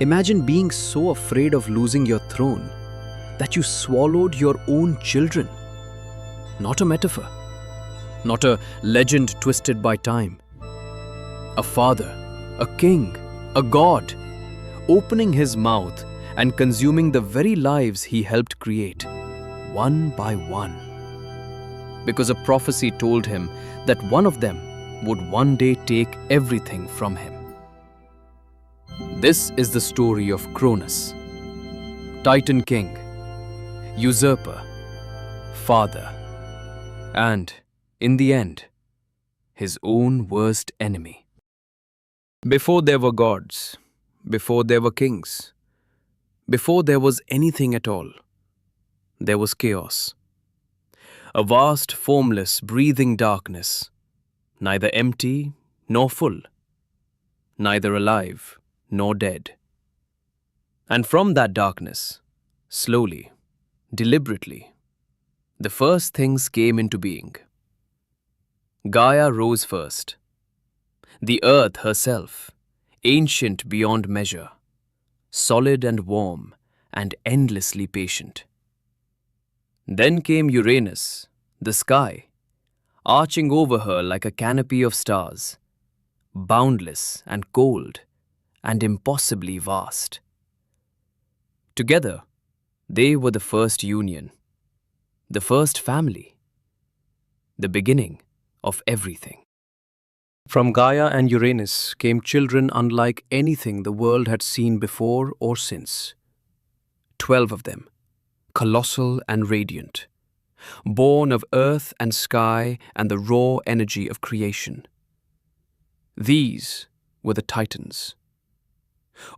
Imagine being so afraid of losing your throne that you swallowed your own children. Not a metaphor, not a legend twisted by time. A father, a king, a god, opening his mouth and consuming the very lives he helped create, one by one. Because a prophecy told him that one of them would one day take everything from him. This is the story of Cronus, Titan king, usurper, father, and, in the end, his own worst enemy. Before there were gods, before there were kings, before there was anything at all, there was chaos. A vast, formless, breathing darkness, neither empty nor full, neither alive nor dead. And from that darkness, slowly, deliberately, the first things came into being. Gaia rose first. The earth herself, ancient beyond measure, solid and warm and endlessly patient. Then came Uranus, the sky, arching over her like a canopy of stars, boundless and cold and impossibly vast. Together, they were the first union, the first family, the beginning of everything. From Gaia and Uranus came children unlike anything the world had seen before or since. 12 of them, colossal and radiant, born of earth and sky and the raw energy of creation. These were the Titans.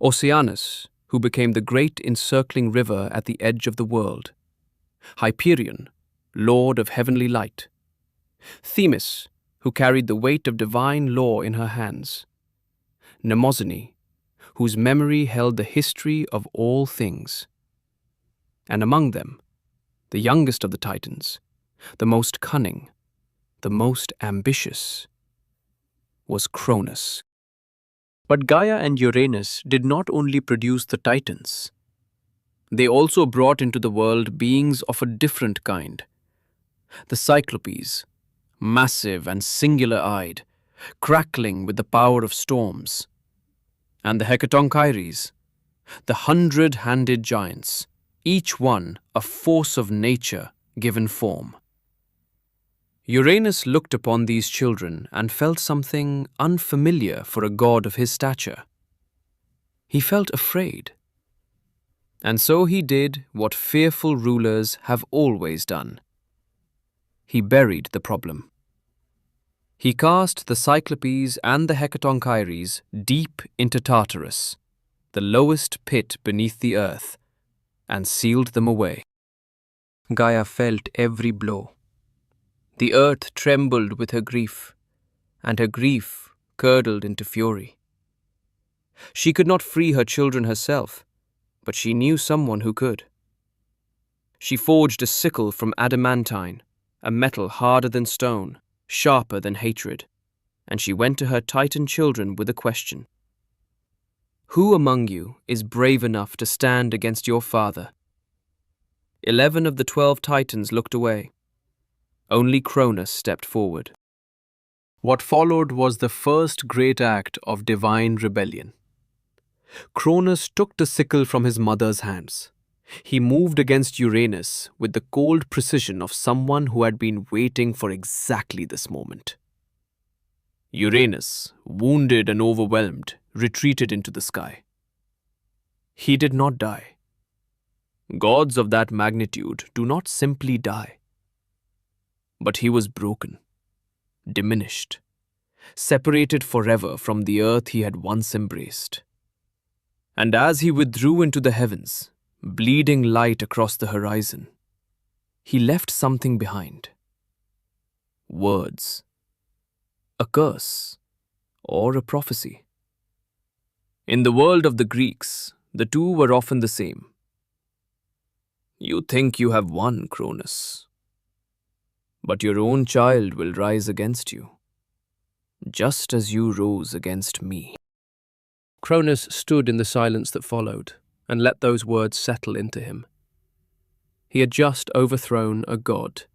Oceanus, who became the great encircling river at the edge of the world. Hyperion, lord of heavenly light. Themis, who carried the weight of divine law in her hands. Mnemosyne, whose memory held the history of all things. And among them, the youngest of the Titans, the most cunning, the most ambitious, was Kronos. But Gaia and Uranus did not only produce the Titans. They also brought into the world beings of a different kind. The Cyclopes, massive and singular-eyed, crackling with the power of storms. And the Hecatonchires, the 100-handed giants, each one a force of nature given form. Uranus looked upon these children and felt something unfamiliar for a god of his stature. He felt afraid. And so he did what fearful rulers have always done. He buried the problem. He cast the Cyclopes and the Hecatonchires deep into Tartarus, the lowest pit beneath the earth, and sealed them away. Gaia felt every blow. The earth trembled with her grief, and her grief curdled into fury. She could not free her children herself, but she knew someone who could. She forged a sickle from adamantine, a metal harder than stone, sharper than hatred, and she went to her Titan children with a question. Who among you is brave enough to stand against your father? 11 of the 12 Titans looked away. Only Kronos stepped forward. What followed was the first great act of divine rebellion. Kronos took the sickle from his mother's hands. He moved against Uranus with the cold precision of someone who had been waiting for exactly this moment. Uranus, wounded and overwhelmed, retreated into the sky. He did not die. Gods of that magnitude do not simply die. But he was broken, diminished, separated forever from the earth he had once embraced. And as he withdrew into the heavens, bleeding light across the horizon, he left something behind. Words. A curse, or a prophecy. In the world of the Greeks, the two were often the same. You think you have won, Kronos, but your own child will rise against you, just as you rose against me. Cronus stood in the silence that followed and let those words settle into him. He had just overthrown a god.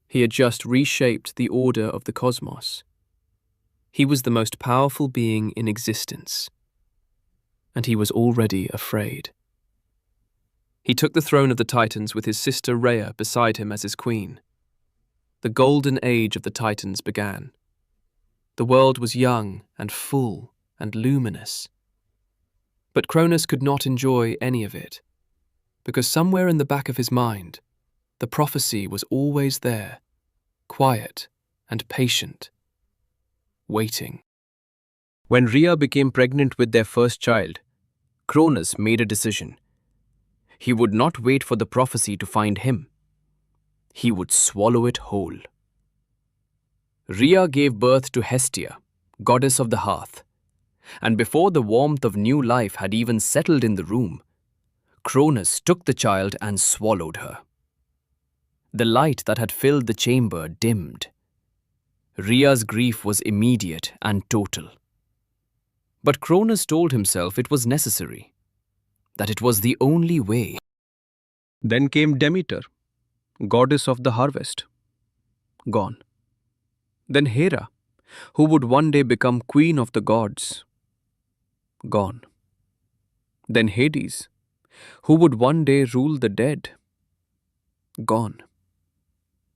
He had just reshaped the order of the cosmos. He was the most powerful being in existence, and he was already afraid. He took the throne of the Titans with his sister Rhea beside him as his queen. The golden age of the Titans began. The world was young and full and luminous. But Cronus could not enjoy any of it, because somewhere in the back of his mind, the prophecy was always there, quiet and patient, waiting. When Rhea became pregnant with their first child, Cronus made a decision. He would not wait for the prophecy to find him. He would swallow it whole. Rhea gave birth to Hestia, goddess of the hearth, and before the warmth of new life had even settled in the room, Cronus took the child and swallowed her. The light that had filled the chamber dimmed. Rhea's grief was immediate and total. But Cronus told himself it was necessary, that it was the only way. Then came Demeter, goddess of the harvest. Gone. Then Hera, who would one day become queen of the gods. Gone. Then Hades, who would one day rule the dead. Gone.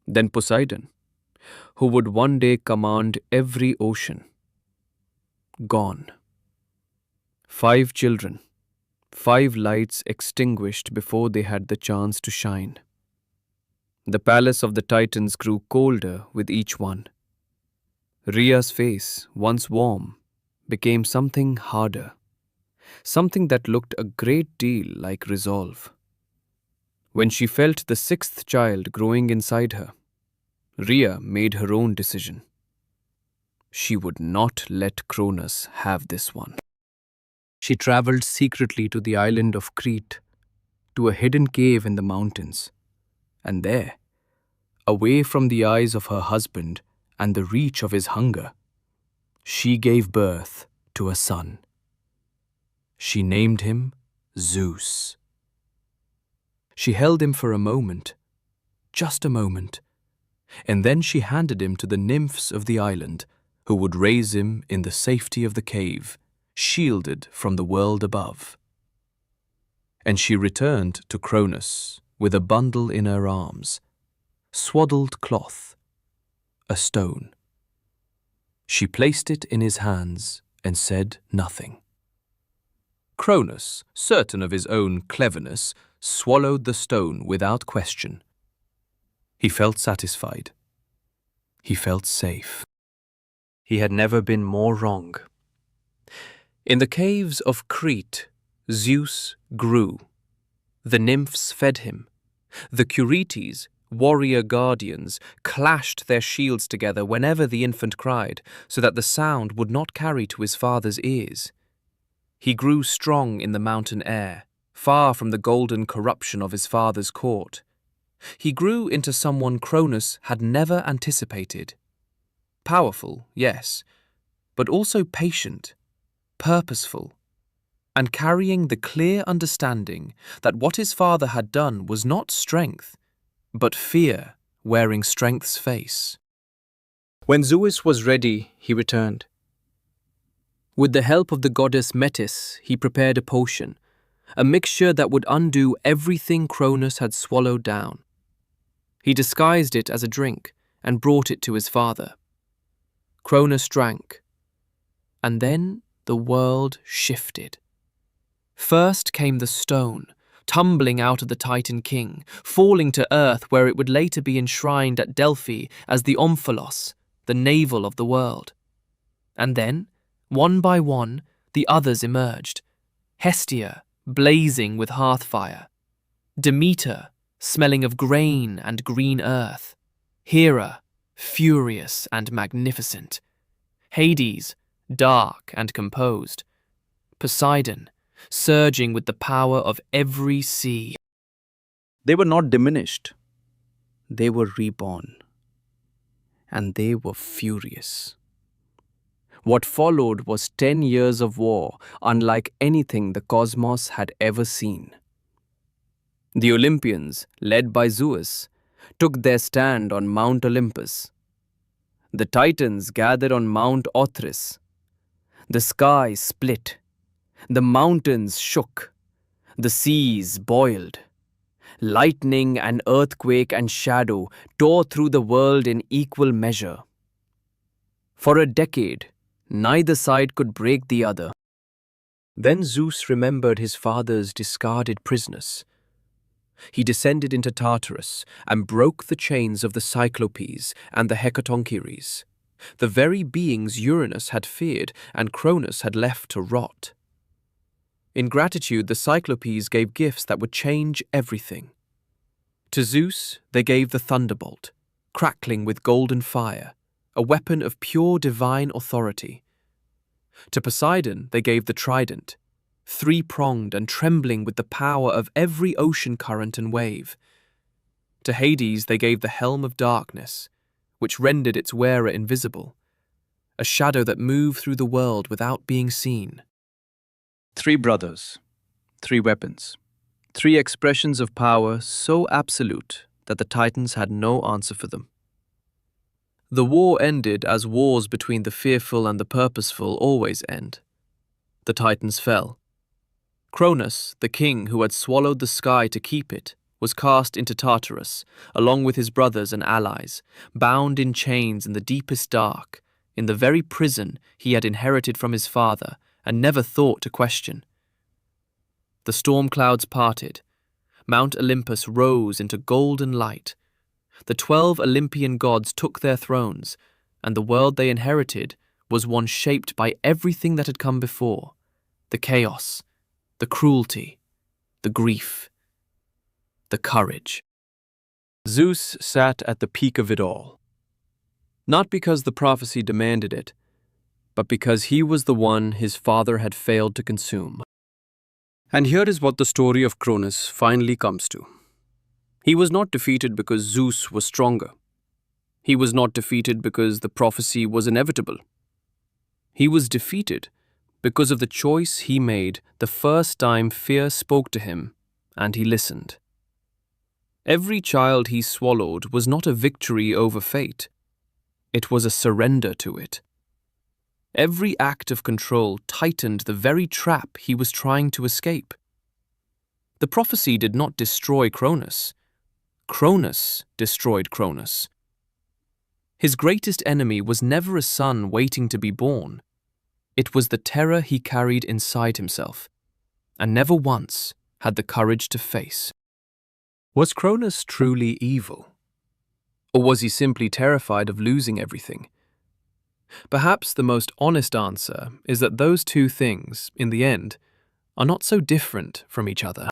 Then Poseidon, who would one day command every ocean. Gone. 5 children, 5 lights extinguished before they had the chance to shine. The palace of the Titans grew colder with each one. Rhea's face, once warm, became something harder, something that looked a great deal like resolve. When she felt the 6th child growing inside her, Rhea made her own decision. She would not let Kronos have this one. She traveled secretly to the island of Crete, to a hidden cave in the mountains, and there, away from the eyes of her husband and the reach of his hunger, she gave birth to a son. She named him Zeus. She held him for a moment, just a moment, and then she handed him to the nymphs of the island, who would raise him in the safety of the cave, shielded from the world above. And she returned to Kronos with a bundle in her arms, swaddled cloth, a stone. She placed it in his hands and said nothing. Kronos, certain of his own cleverness, swallowed the stone without question. He felt satisfied. He felt safe. He had never been more wrong. In the caves of Crete, Zeus grew. The nymphs fed him. The Curetes, warrior guardians, clashed their shields together whenever the infant cried, so that the sound would not carry to his father's ears. He grew strong in the mountain air, far from the golden corruption of his father's court. He grew into someone Kronos had never anticipated. Powerful, yes, but also patient, purposeful, and carrying the clear understanding that what his father had done was not strength, but fear wearing strength's face. When Zeus was ready, he returned. With the help of the goddess Metis, he prepared a potion, a mixture that would undo everything Kronos had swallowed down. He disguised it as a drink and brought it to his father. Kronos drank, and then the world shifted. First came the stone, tumbling out of the Titan king, falling to earth where it would later be enshrined at Delphi as the Omphalos, the navel of the world. And then, one by one, the others emerged. Hestia, blazing with hearthfire. Demeter, smelling of grain and green earth. Hera, furious and magnificent. Hades, dark and composed. Poseidon, surging with the power of every sea. They were not diminished. They were reborn. And they were furious. What followed was 10 years of war, unlike anything the cosmos had ever seen. The Olympians, led by Zeus, took their stand on Mount Olympus. The Titans gathered on Mount Othrys. The sky split. The mountains shook. The seas boiled. Lightning and earthquake and shadow tore through the world in equal measure. For a decade, neither side could break the other. Then Zeus remembered his father's discarded prisoners. He descended into Tartarus and broke the chains of the Cyclopes and the Hecatoncheires, the very beings Uranus had feared and Kronos had left to rot. In gratitude, the Cyclopes gave gifts that would change everything. To Zeus, they gave the thunderbolt, crackling with golden fire, a weapon of pure divine authority. To Poseidon, they gave the trident, three-pronged and trembling with the power of every ocean current and wave. To Hades, they gave the helm of darkness, which rendered its wearer invisible, a shadow that moved through the world without being seen. 3 brothers, 3 weapons, 3 expressions of power so absolute that the Titans had no answer for them. The war ended as wars between the fearful and the purposeful always end. The Titans fell. Cronus, the king who had swallowed the sky to keep it, was cast into Tartarus, along with his brothers and allies, bound in chains in the deepest dark, in the very prison he had inherited from his father and never thought to question. The storm clouds parted. Mount Olympus rose into golden light. The 12 Olympian gods took their thrones, and the world they inherited was one shaped by everything that had come before: the chaos, the cruelty, the grief, the courage. Zeus sat at the peak of it all, not because the prophecy demanded it, but because he was the one his father had failed to consume. And here is what the story of Cronus finally comes to. He was not defeated because Zeus was stronger. He was not defeated because the prophecy was inevitable. He was defeated because of the choice he made the first time fear spoke to him and he listened. Every child he swallowed was not a victory over fate. It was a surrender to it. Every act of control tightened the very trap he was trying to escape. The prophecy did not destroy Kronos. Kronos destroyed Kronos. His greatest enemy was never a son waiting to be born. It was the terror he carried inside himself, and never once had the courage to face. Was Kronos truly evil? Or was he simply terrified of losing everything? Perhaps the most honest answer is that those two things, in the end, are not so different from each other.